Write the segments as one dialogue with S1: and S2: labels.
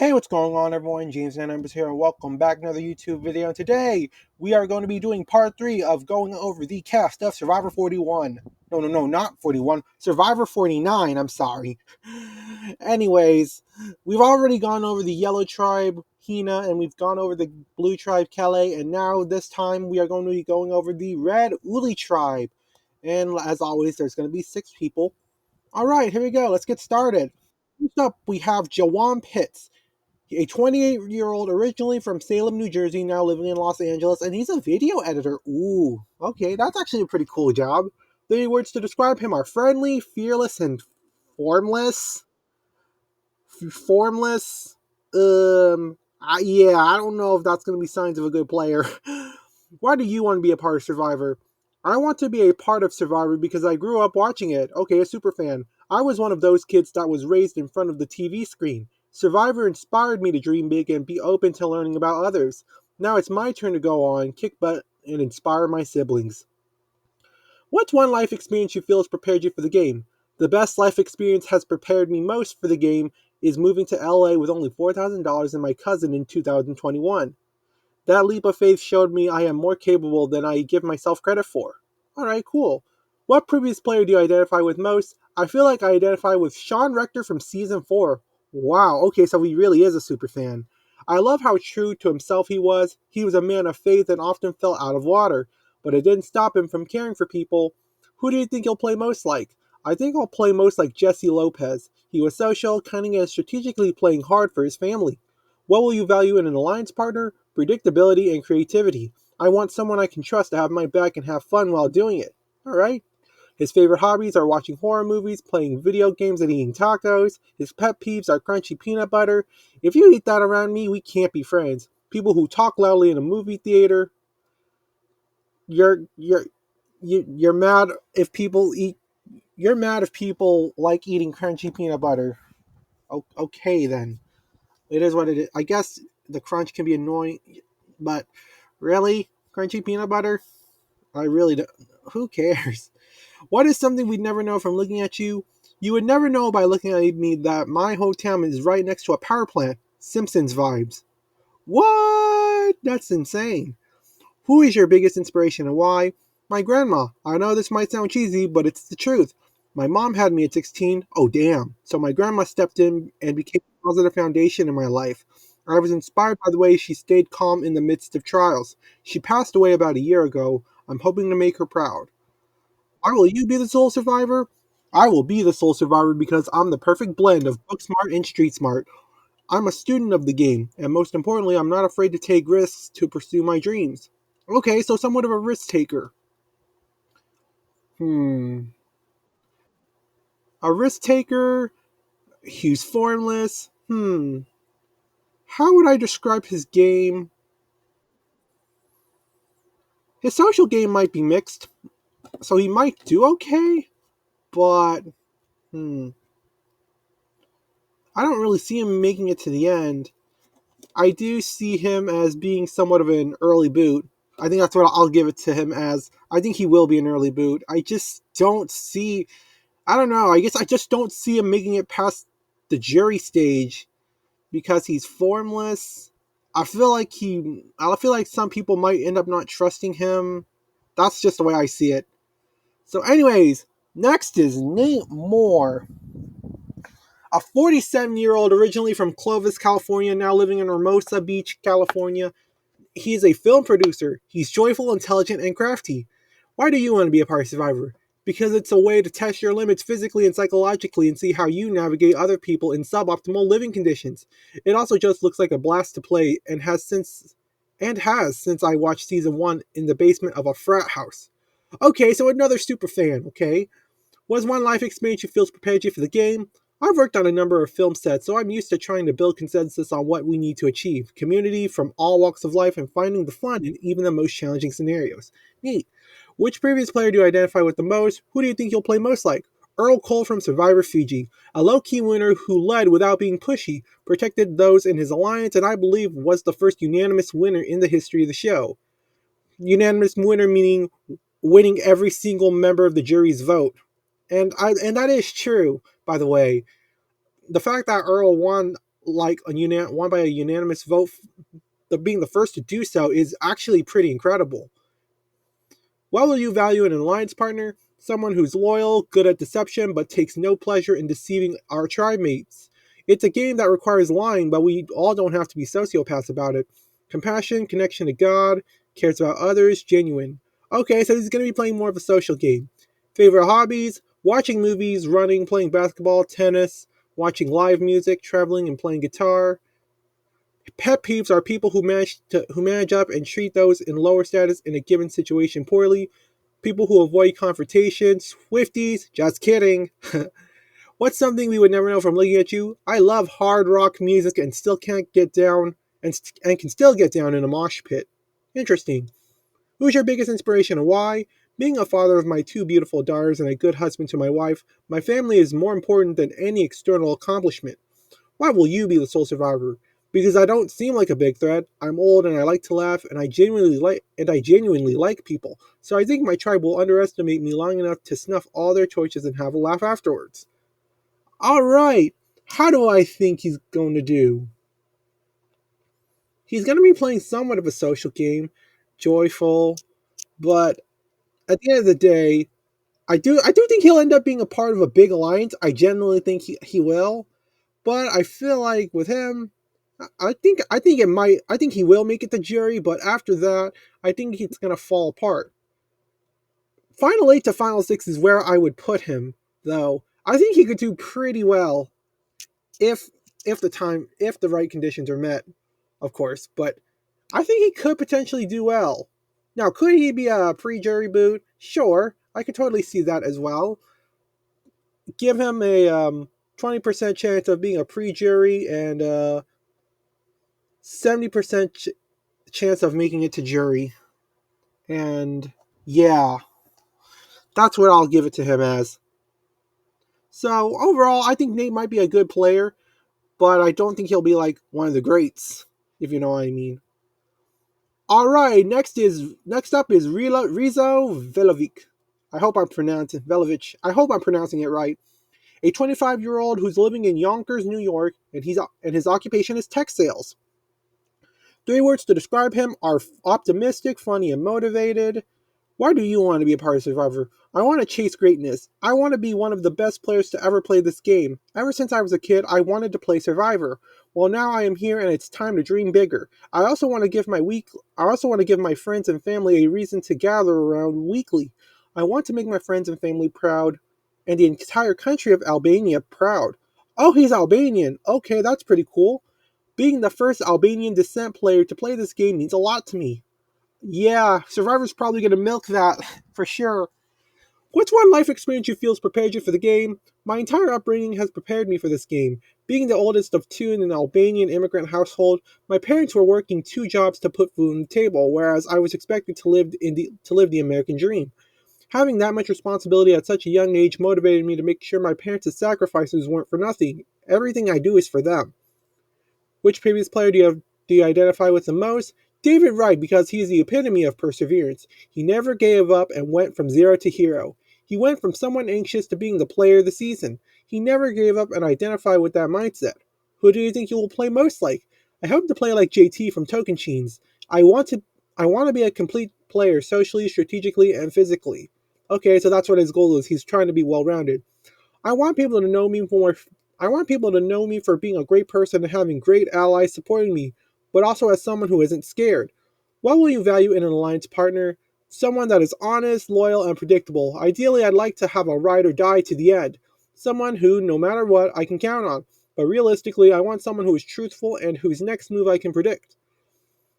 S1: Hey, what's going on, everyone? James Numbers here, and welcome back to another YouTube video. Today, we are going to be doing part 3 of going over the cast of Survivor 41. No, not 41. Survivor 49, I'm sorry. Anyways, we've already gone over the Yellow Tribe, Hina, and we've gone over the Blue Tribe, Kelly, and now this time we are going to be going over the Red Uli Tribe. And as always, there's going to be 6 people. Alright, here we go. Let's get started. First up, we have Jawan Pitts, a 28-year-old originally from Salem, New Jersey, now living in Los Angeles, and he's a video editor. Ooh, okay, that's actually a pretty cool job. The words to describe him are friendly, fearless, and formless. Formless? Yeah, I don't know if that's going to be signs of a good player. Why do you want to be a part of Survivor? I want to be a part of Survivor because I grew up watching it. Okay, a super fan. I was one of those kids that was raised in front of the TV screen. Survivor inspired me to dream big and be open to learning about others. Now it's my turn to go on, kick butt, and inspire my siblings. What's one life experience you feel has prepared you for the game? The best life experience has prepared me most for the game is moving to LA with only $4,000 and my cousin in 2021. That leap of faith showed me I am more capable than I give myself credit for. Alright, cool. What previous player do you identify with most? I feel like I identify with Sean Rector from Season 4. Wow, okay, so he really is a super fan. I love how true to himself he was. He was a man of faith and often fell out of water, but it didn't stop him from caring for people. Who do you think he'll play most like? I think I'll play most like Jesse Lopez. He was social, cunning, and strategically playing hard for his family. What will you value in an alliance partner? Predictability and creativity. I want someone I can trust to have my back and have fun while doing it. Alright? His favorite hobbies are watching horror movies, playing video games, and eating tacos. His pet peeves are crunchy peanut butter. If you eat that around me, we can't be friends. People who talk loudly in a movie theater, you're you're you're mad if people eat. You're mad if people like eating crunchy peanut butter. Okay then, it is what it is. I guess the crunch can be annoying, but really, crunchy peanut butter? I really don't. Who cares? What is something we'd never know from looking at you? You would never know by looking at me that my hometown is right next to a power plant. Simpsons vibes. What? That's insane. Who is your biggest inspiration and why? My grandma. I know this might sound cheesy, but it's the truth. My mom had me at 16. Oh, damn. So my grandma stepped in and became a positive foundation in my life. I was inspired by the way she stayed calm in the midst of trials. She passed away about a year ago. I'm hoping to make her proud. Why will you be the sole survivor? I will be the sole survivor because I'm the perfect blend of book smart and street smart. I'm a student of the game, and most importantly, I'm not afraid to take risks to pursue my dreams. Okay, so somewhat of a risk taker. Hmm. A risk taker who's formless. How would I describe his game? His social game might be mixed, so he might do okay, but hmm. I don't really see him making it to the end. I do see him as being somewhat of an early boot. I think that's what I'll give it to him as. I think he will be an early boot. I just don't see. I don't know. I guess I just don't see him making it past the jury stage because he's formless. I feel like some people might end up not trusting him. That's just the way I see it. So, anyways, next is Nate Moore, a 47-year-old originally from Clovis, California, now living in Hermosa Beach, California. He's a film producer. He's joyful, intelligent, and crafty. Why do you want to be a party survivor? Because it's a way to test your limits physically and psychologically and see how you navigate other people in suboptimal living conditions. It also just looks like a blast to play and has since I watched season 1 in the basement of a frat house. Okay, so another super fan, okay? Was one life experience you feel prepared you for the game? I've worked on a number of film sets, so I'm used to trying to build consensus on what we need to achieve. Community from all walks of life and finding the fun in even the most challenging scenarios. Neat. Which previous player do you identify with the most? Who do you think you'll play most like? Earl Cole from Survivor Fiji, a low-key winner who led without being pushy, protected those in his alliance, and I believe was the first unanimous winner in the history of the show. Unanimous winner meaning winning every single member of the jury's vote. And that is true, by the way. The fact that Earl won, won by a unanimous vote. Being the first to do so is actually pretty incredible. What will you value in an alliance partner? Someone who's loyal, good at deception, but takes no pleasure in deceiving our tribe mates. It's a game that requires lying, but we all don't have to be sociopaths about it. Compassion, connection to God, cares about others, genuine. Okay, so he's going to be playing more of a social game. Favorite hobbies? Watching movies, running, playing basketball, tennis, watching live music, traveling, and playing guitar. Pet peeves are people who manage up and treat those in lower status in a given situation poorly. People who avoid confrontation. Swifties, just kidding. What's something we would never know from looking at you? I love hard rock music and still can't get down and can still get down in a mosh pit. Interesting. Who's your biggest inspiration and why? Being a father of my two beautiful daughters and a good husband to my wife, my family is more important than any external accomplishment. Why will you be the sole survivor? Because I don't seem like a big threat. I'm old and I like to laugh and I genuinely like people. So I think my tribe will underestimate me long enough to snuff all their torches and have a laugh afterwards. All right. How do I think he's going to do? He's going to be playing somewhat of a social game, joyful, but at the end of the day, I do think he'll end up being a part of a big alliance. I genuinely think he will. But I feel like with him, I think he will make it to jury, but after that, I think it's gonna fall apart. Final eight to final six is where I would put him, though. I think he could do pretty well if if the right conditions are met, of course. But I think he could potentially do well. Now, could he be a pre-jury boot? Sure, I could totally see that as well. Give him a 20% chance of being a pre-jury and 70% chance of making it to jury. And yeah, that's what I'll give it to him as. So overall, I think Nate might be a good player, but I don't think he'll be like one of the greats, if you know what I mean. All right, next up is Rizo Velovic. I hope I'm pronouncing it right. A 25-year-old who's living in Yonkers, New York, and his occupation is tech sales. Three words to describe him are optimistic, funny, and motivated. Why do you want to be a part of Survivor? I want to chase greatness. I want to be one of the best players to ever play this game. Ever since I was a kid, I wanted to play Survivor. Well, now I am here and it's time to dream bigger. I also want to give my friends and family a reason to gather around weekly. I want to make my friends and family proud and the entire country of Albania proud. Oh, he's Albanian. Okay, that's pretty cool. Being the first Albanian descent player to play this game means a lot to me. Yeah, Survivor's probably going to milk that for sure. What's one life experience you feel has prepared you for the game? My entire upbringing has prepared me for this game. Being the oldest of two in an Albanian immigrant household, my parents were working two jobs to put food on the table, whereas I was expected to live the American dream. Having that much responsibility at such a young age motivated me to make sure my parents' sacrifices weren't for nothing. Everything I do is for them. Which previous player do you identify with the most? David Wright, because he is the epitome of perseverance. He never gave up and went from zero to hero. He went from someone anxious to being the player of the season. He never gave up and identified with that mindset. Who do you think you will play most like? I hope to play like JT from Tocantins. I want to I want to be a complete player socially, strategically, and physically. Okay, so that's what his goal is. He's trying to be well-rounded. I want people to know me for I want people to know me for being a great person and having great allies supporting me, but also as someone who isn't scared. What will you value in an alliance partner? Someone that is honest, loyal, and predictable. Ideally, I'd like to have a ride or die to the end. Someone who, no matter what, I can count on. But realistically, I want someone who is truthful and whose next move I can predict.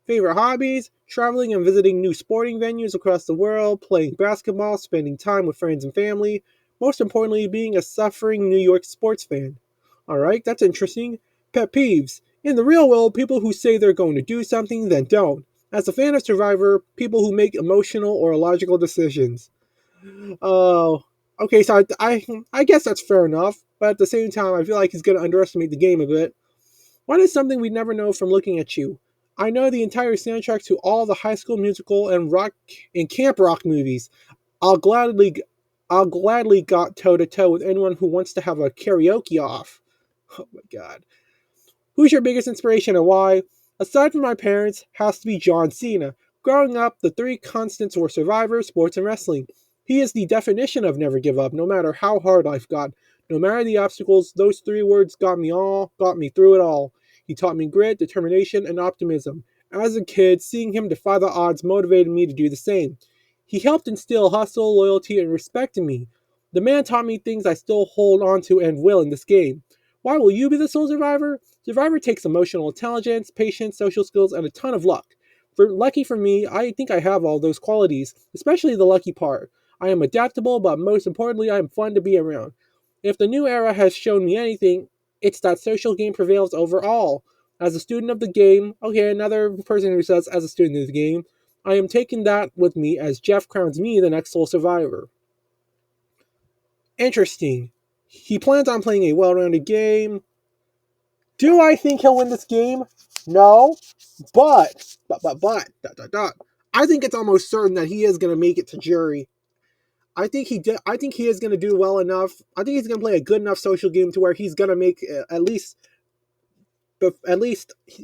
S1: Favorite hobbies? Traveling and visiting new sporting venues across the world, playing basketball, spending time with friends and family. Most importantly, being a suffering New York sports fan. Alright, that's interesting. Pet peeves. In the real world, people who say they're going to do something, then don't. As a fan of Survivor, people who make emotional or illogical decisions. Oh, okay, so I guess that's fair enough, but at the same time, I feel like he's going to underestimate the game a bit. What is something we'd never know from looking at you? I know the entire soundtrack to all the High School Musical and Camp Rock movies. I'll gladly I'll gladly go toe to toe with anyone who wants to have a karaoke off. Oh my god. Who's your biggest inspiration and why? Aside from my parents, has to be John Cena. Growing up, the three constants were Survivor, sports, and wrestling. He is the definition of never give up, no matter how hard life got. No matter the obstacles, those three words got me through it all. He taught me grit, determination, and optimism. As a kid, seeing him defy the odds motivated me to do the same. He helped instill hustle, loyalty, and respect in me. The man taught me things I still hold on to and will in this game. Why will you be the sole survivor? Survivor takes emotional intelligence, patience, social skills, and a ton of luck. Lucky for me, I think I have all those qualities, especially the lucky part. I am adaptable, but most importantly, I am fun to be around. If the new era has shown me anything, it's that social game prevails over all. As a student of the game, okay, another person who says, as a student of the game, I am taking that with me as Jeff crowns me the next sole survivor. Interesting. He plans on playing a well rounded game. Do I think he'll win this game? No. But, I think it's almost certain that he is going to make it to jury. I think he is going to do well enough. I think he's going to play a good enough social game to where he's going to make at least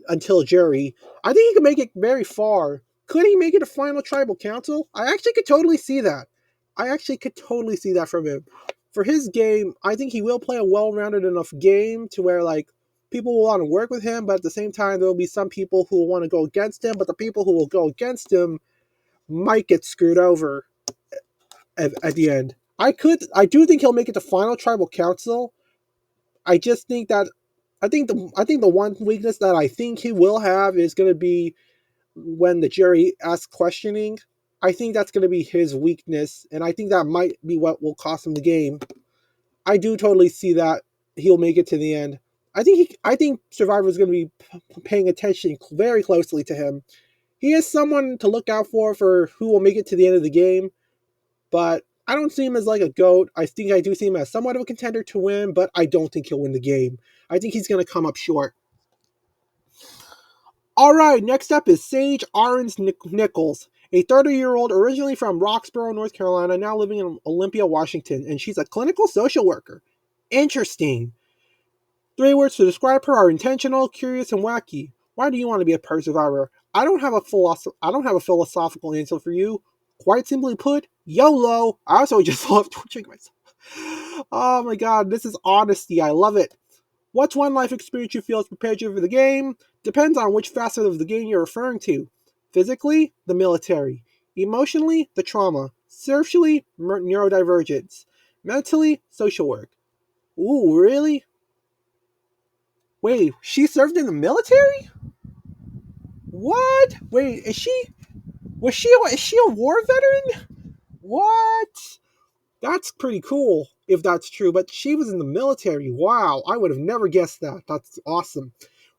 S1: until jury. I think he can make it very far. Could he make it a final tribal council? I actually could totally see that. I actually could totally see that from him. For his game, I think he will play a well-rounded enough game to where like people will want to work with him, but at the same time there will be some people who will want to go against him, but the people who will go against him might get screwed over at the end. I do think he'll make it to final tribal council. I just think that I think the one weakness that I think he will have is going to be when the jury asks questioning. I think that's going to be his weakness, and I think that might be what will cost him the game. I do totally see that he'll make it to the end. I think Survivor is going to be paying attention very closely to him. He is someone to look out for who will make it to the end of the game, but I don't see him as like a GOAT. I think I do see him as somewhat of a contender to win, but I don't think he'll win the game. I think he's going to come up short. All right, next up is Sage Aarons Nichols, a 30-year-old originally from Roxborough, North Carolina, now living in Olympia, Washington, and she's a clinical social worker. Interesting. 3 words to describe her are intentional, curious, and wacky. Why do you want to be a per survivor? I don't have a philosophical answer for you. Quite simply put, YOLO. I also just love torturing myself. Oh my god, this is honesty. I love it. What's one life experience you feel has prepared you for the game? Depends on which facet of the game you're referring to. Physically, the military. Emotionally, the trauma. Socially, neurodivergence. Mentally, social work. Ooh, really? Wait, she served in the military? What? Wait, is she a war veteran? What? That's pretty cool if that's true, but she was in the military. Wow, I would have never guessed that. That's awesome.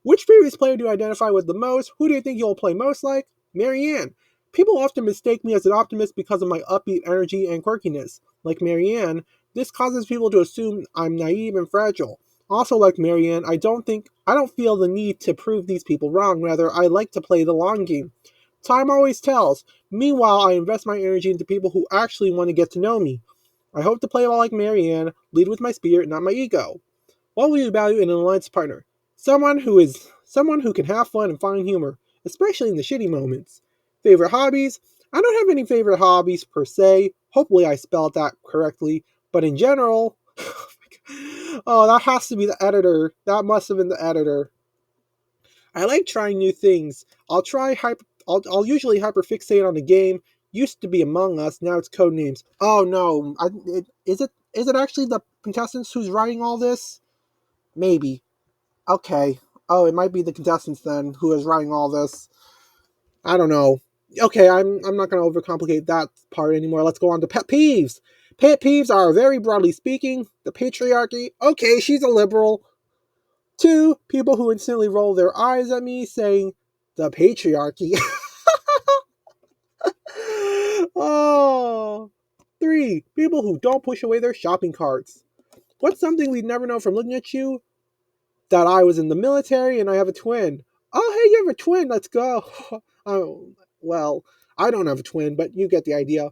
S1: Which previous player do you identify with the most? Who do you think you'll play most like? Marianne. People often mistake me as an optimist because of my upbeat energy and quirkiness. Like Marianne, this causes people to assume I'm naive and fragile. Also, like Marianne, I don't feel the need to prove these people wrong. Rather, I like to play the long game. Time always tells. Meanwhile, I invest my energy into people who actually want to get to know me. I hope to play well like Marianne, lead with my spirit, not my ego. What will you value in an alliance partner? Someone who can have fun and find humor, especially in the shitty moments. Favorite hobbies? I don't have any favorite hobbies per se. Hopefully I spelled that correctly. But in general, oh, that has to be the editor. That must have been the editor. I like trying new things. I'll usually hyperfixate on a game. Used to be Among Us, now it's Codenames. Oh no, is it actually the contestants who's writing all this? Maybe. Okay. Oh, it might be the contestants then who is writing all this. I don't know. Okay, I'm not gonna overcomplicate that part anymore. Let's go on to pet peeves. Pet peeves are very broadly speaking the patriarchy. Okay, she's a liberal. 2, people who instantly roll their eyes at me saying the patriarchy. Oh. 3, people who don't push away their shopping carts. What's something we'd never know from looking at you? That I was in the military and I have a twin. Oh, hey, you have a twin. Let's go. Oh, well, I don't have a twin, but you get the idea.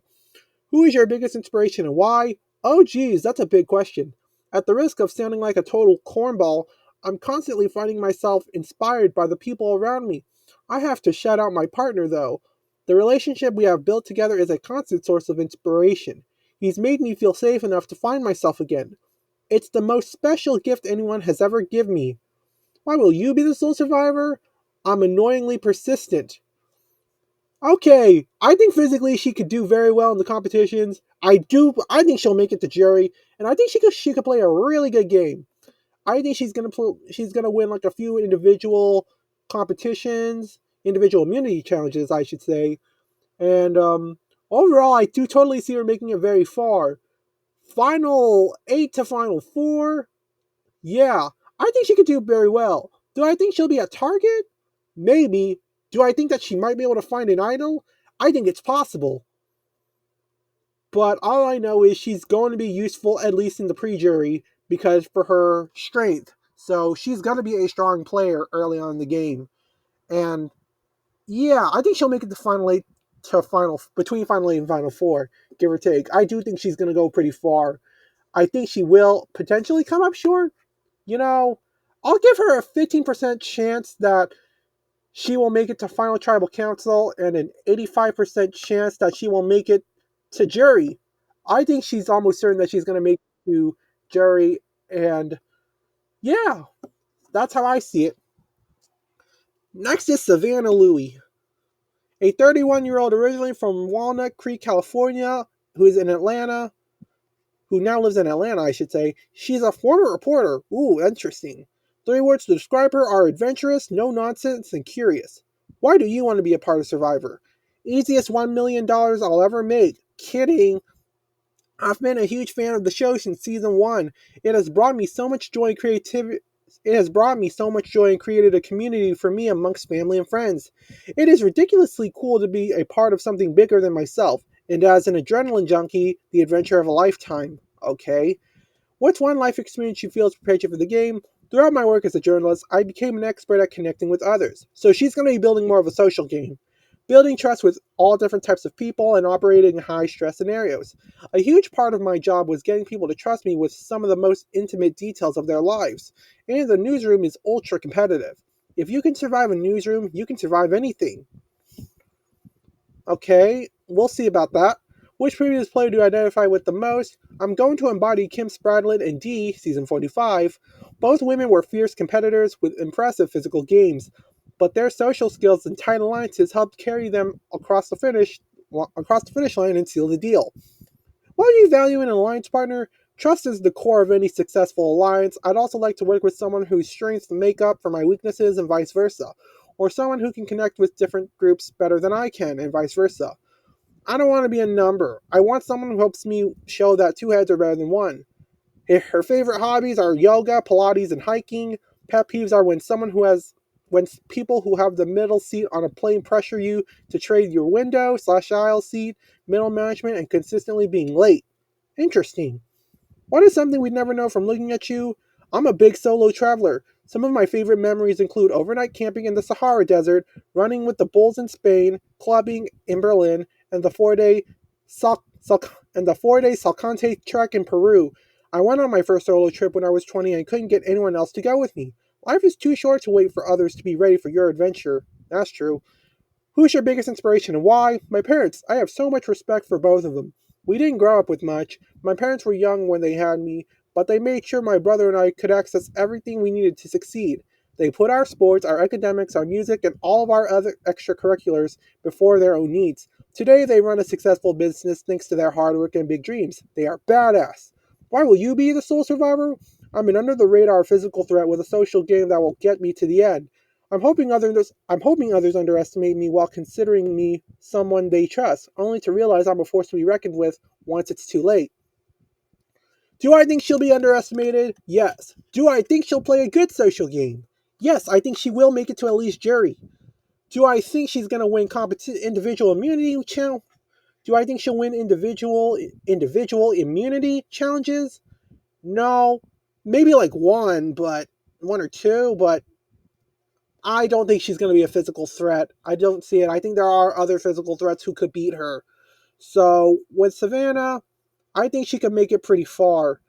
S1: Who is your biggest inspiration and why? Oh, geez, that's a big question. At the risk of sounding like a total cornball, I'm constantly finding myself inspired by the people around me. I have to shout out my partner, though. The relationship we have built together is a constant source of inspiration. He's made me feel safe enough to find myself again. It's the most special gift anyone has ever given me. Why will you be the sole survivor? I'm annoyingly persistent. Okay, I think physically she could do very well in the competitions. I think she'll make it to jury, and I think she could play a really good game. I think she's gonna win like a few individual competitions, individual immunity challenges, I should say. And overall, I do totally see her making it very far. Final 8 to final 4, yeah, I think she could do very well. Do I think she'll be a target? Maybe. Do I think that she might be able to find an idol? I think it's possible. But all I know is she's going to be useful, at least in the pre jury, because for her strength. So she's going to be a strong player early on in the game. And yeah, I think she'll make it to final 8 to final, between final 8 and final 4, give or take. I do think she's going to go pretty far. I think she will potentially come up short. You know, I'll give her a 15% chance that she will make it to final tribal council and an 85% chance that she will make it to jury. I think she's almost certain that she's going to make it to jury, and yeah, that's how I see it. Next is Savannah Louie, a 31-year-old originally from Walnut Creek, California, who is in Atlanta, who now lives in Atlanta, I should say. She's a former reporter. Ooh, interesting. 3 words to describe her are adventurous, no nonsense, and curious. Why do you want to be a part of Survivor? Easiest $1 million I'll ever make. Kidding. I've been a huge fan of the show since season 1. It has brought me so much joy and creativity. It has brought me so much joy and created a community for me amongst family and friends. It is ridiculously cool to be a part of something bigger than myself, and as an adrenaline junkie, the adventure of a lifetime. Okay. What's one life experience you feel has prepared you for the game? Throughout my work as a journalist, I became an expert at connecting with others. So she's going to be building more of a social game. Building trust with all different types of people and operating in high stress scenarios. A huge part of my job was getting people to trust me with some of the most intimate details of their lives. And the newsroom is ultra competitive. If you can survive a newsroom, you can survive anything. Okay, we'll see about that. Which previous player do you identify with the most? I'm going to embody Kim Spradlin and Dee, season 45. Both women were fierce competitors with impressive physical games, but their social skills and tight alliances helped carry them across the finish line and seal the deal. What do you value in an alliance partner? Trust is the core of any successful alliance. I'd also like to work with someone whose strengths make up for my weaknesses and vice versa, or someone who can connect with different groups better than I can, and vice versa. I don't want to be a number. I want someone who helps me show that 2 heads are better than one. Her favorite hobbies are yoga, Pilates, and hiking. Pet peeves are when people who have the middle seat on a plane pressure you to trade your window/aisle seat, middle management, and consistently being late. Interesting. What is something we'd never know from looking at you? I'm a big solo traveler. Some of my favorite memories include overnight camping in the Sahara Desert, running with the bulls in Spain, clubbing in Berlin, and the 4-day Salcante trek in Peru. I went on my first solo trip when I was 20 and couldn't get anyone else to go with me. Life is too short to wait for others to be ready for your adventure. That's true. Who's your biggest inspiration and why? My parents. I have so much respect for both of them. We didn't grow up with much. My parents were young when they had me, but they made sure my brother and I could access everything we needed to succeed. They put our sports, our academics, our music, and all of our other extracurriculars before their own needs. Today, they run a successful business thanks to their hard work and big dreams. They are badass. Why will you be the sole survivor? I'm an under the radar physical threat with a social game that will get me to the end. I'm hoping others underestimate me while considering me someone they trust, only to realize I'm a force to be reckoned with once it's too late. Do I think she'll be underestimated? Yes. Do I think she'll play a good social game? Yes, I think she will make it to at least jury. Do I think she's going to win individual immunity challenge? Do I think she'll win individual immunity challenges? No. Maybe like one or two, but I don't think she's going to be a physical threat. I don't see it. I think there are other physical threats who could beat her. So with Savannah, I think she could make it pretty far.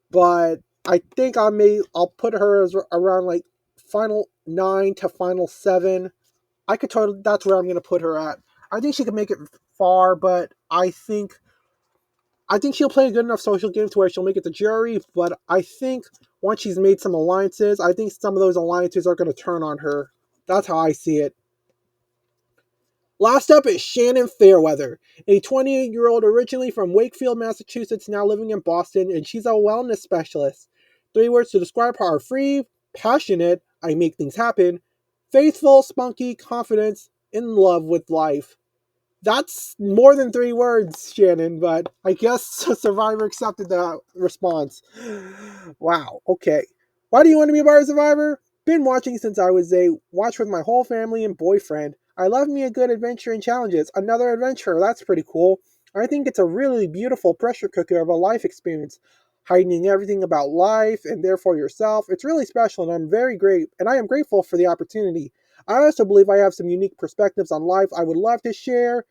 S1: But I think I'll put her as around like final 9 to final 7. I could totally That's where I'm gonna put her at. I think she can make it far, but I think she'll play a good enough social game to where she'll make it to jury, but I think once she's made some alliances, I think some of those alliances are going to turn on her. That's how I see it. Last up is Shannon Fairweather, a 28-year-old originally from Wakefield, Massachusetts, now living in Boston, and she's a wellness specialist. 3 words to describe her are free, passionate, I make things happen, faithful, spunky, confidence, in love with life. That's more than 3 words, Shannon, but I guess Survivor accepted that response. Wow, okay. Why do you want to be a part of Survivor? Been watching since I was a watch with my whole family and boyfriend. I love me a good adventure and challenges. Another adventure, that's pretty cool. I think it's a really beautiful pressure cooker of a life experience, heightening everything about life and therefore yourself. It's really special and I am grateful for the opportunity. I also believe I have some unique perspectives on life I would love to share.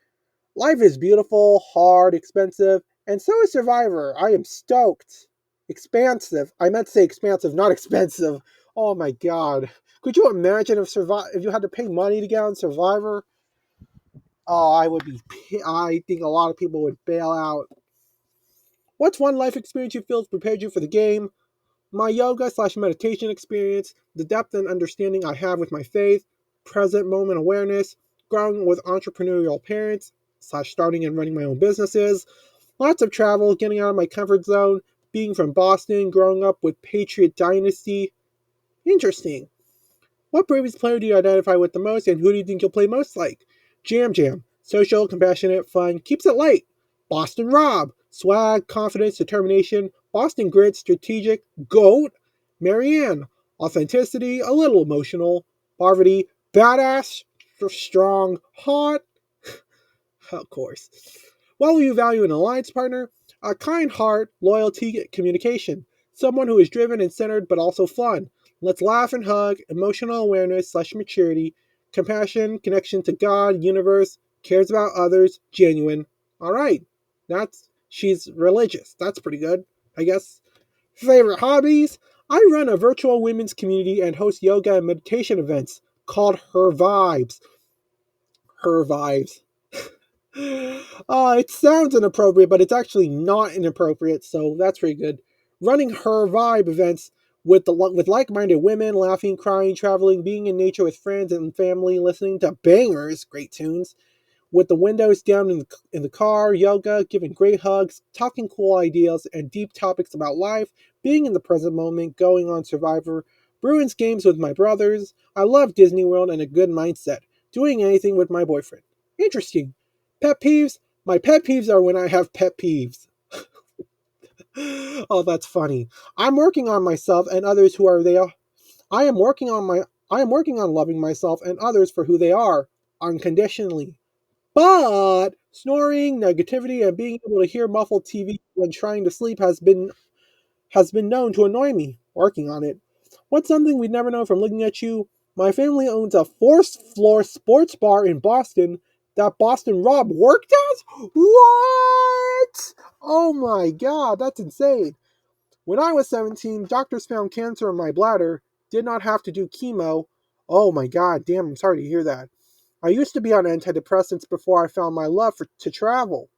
S1: Life is beautiful, hard, expensive, and so is Survivor. I am stoked. Expansive. I meant to say expansive, not expensive. Oh my god. Could you imagine if you had to pay money to get on Survivor? Oh, I think a lot of people would bail out. What's one life experience you feel prepared you for the game? My yoga slash meditation experience, the depth and understanding I have with my faith, present moment awareness, growing with entrepreneurial parents, slash starting and running my own businesses, lots of travel, getting out of my comfort zone, being from Boston, growing up with Patriot Dynasty. Interesting. What previous player do you identify with the most, and who do you think you'll play most like? Jam Jam. Social, compassionate, fun, keeps it light. Boston Rob. Swag, confidence, determination. Boston Grit, strategic, GOAT. Marianne. Authenticity, a little emotional. Parvati, badass, strong, hot. Of course. What will you value in an alliance partner? A kind heart, loyalty, communication. Someone who is driven and centered but also fun. Let's laugh and hug, emotional awareness slash maturity, compassion, connection to God, universe, cares about others, genuine. All right. She's religious. That's pretty good, I guess. Favorite hobbies? I run a virtual women's community and host yoga and meditation events called Her Vibes. Her Vibes. It sounds inappropriate, but it's actually not inappropriate, so that's pretty good. Running her vibe events with like-minded women, laughing, crying, traveling, being in nature with friends and family, listening to bangers, great tunes, with the windows down in the car, yoga, giving great hugs, talking cool ideas and deep topics about life, being in the present moment, going on Survivor, Bruins games with my brothers. I love Disney World and a good mindset. Doing anything with my boyfriend. Interesting. Pet peeves? My pet peeves are when I have pet peeves. Oh, that's funny. I'm working on myself and others who are they. I am working on loving myself and others for who they are, unconditionally. But snoring, negativity, and being able to hear muffled TV when trying to sleep has been known to annoy me. Working on it. What's something we'd never know from looking at you? My family owns a fourth floor sports bar in Boston that Boston Rob worked at? What? Oh my god, that's insane. When I was 17, doctors found cancer in my bladder, did not have to do chemo. Oh my god, damn, I'm sorry to hear that. I used to be on antidepressants before I found to travel.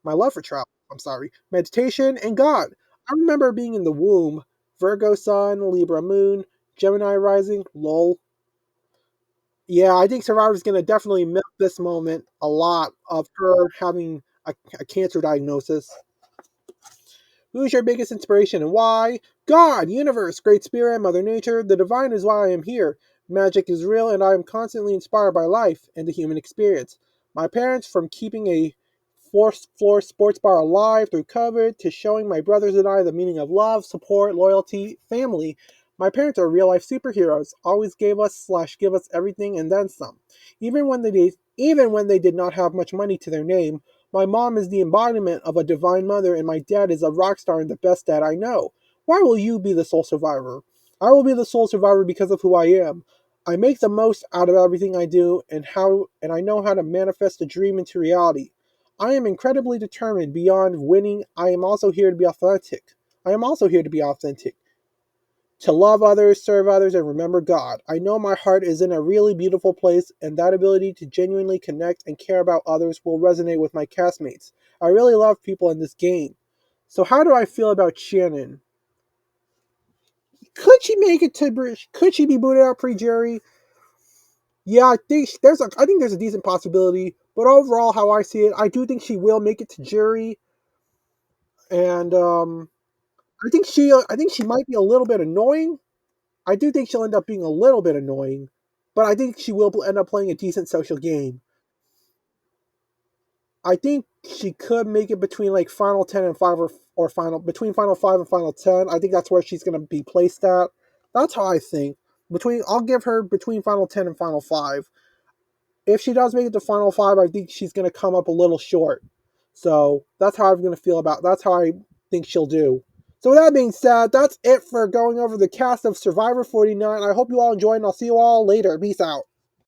S1: My love for travel, I'm sorry. Meditation and God. I remember being in the womb. Virgo sun, Libra moon, Gemini rising, lol. Yeah, I think Survivor's gonna definitely milk this moment a lot of her having a cancer diagnosis. Who's your biggest inspiration and why? God, universe, great spirit, mother nature, the divine is why I am here. Magic is real and I am constantly inspired by life and the human experience. My parents, from keeping a fourth floor sports bar alive through COVID to showing my brothers and I the meaning of love, support, loyalty, family. My parents are real life superheroes, always gave us slash give us everything and then some. Even when they did not have much money to their name, my mom is the embodiment of a divine mother, and my dad is a rock star and the best dad I know. Why will you be the sole survivor? I will be the sole survivor because of who I am. I make the most out of everything I do and I know how to manifest a dream into reality. I am incredibly determined beyond winning. I am also here to be authentic. To love others, serve others, and remember God. I know my heart is in a really beautiful place, and that ability to genuinely connect and care about others will resonate with my castmates. I really love people in this game. So how do I feel about Shannon? Could she make it to? Could she be booted out pre-jury? Yeah, I think there's a decent possibility. But overall, how I see it, I do think she will make it to jury, and I think she might be a little bit annoying. I do think she'll end up being a little bit annoying, but I think she will end up playing a decent social game. I think she could make it between like final 10 and 5 or final between final 5 and final 10. I think that's where she's going to be placed at. That's how I think. I'll give her between final 10 and final 5. If she does make it to final 5, I think she's going to come up a little short. So, that's how I'm going to feel about. That's how I think she'll do. So with that being said, that's it for going over the cast of Survivor 49. I hope you all enjoyed and I'll see you all later. Peace out.